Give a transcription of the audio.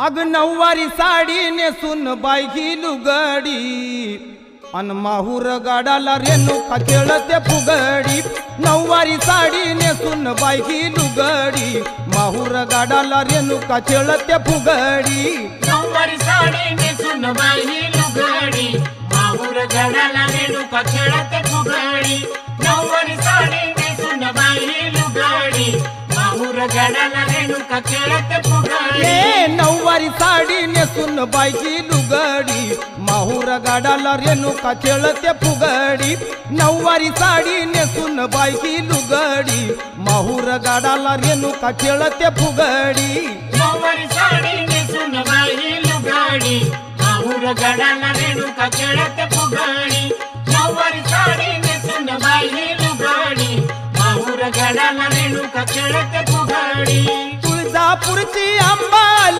अग नऊवारी साडी नेसून बायकी लुगडी अन माहूर गाडाला रेणुका खेळते फुगडी। नऊवारी साडी नेसून बायकी लुगडी माहूर गाडाला रेणुका खेळते फुगडी। नऊवारी साडी नेसून बायकी लुगडी माहूर गाडाला रेणुका खेळते फुगडी। नऊवारी साडी नेसून बायकी लुगडी माहूर गाडाला रेणुका खेळते फुगडी। नऊवारी साडी नेसून बायकी लुगडी माहूर गाडाला रेणुका खेळते फुगडी। नऊवारी साडी नेसून बायकी लुगडी माहूर गाडाला रेणुका खेळते फुगडी। नऊवारी साडी नेसून बायकी लुगडी माहूर गाडाला रेणुका खेळते फुगडी। नऊवारी साडी नेसून बायकी लुगडी माहूर गाडाला रेणुका खेळते फुगडी। तुळजापूरची अंबा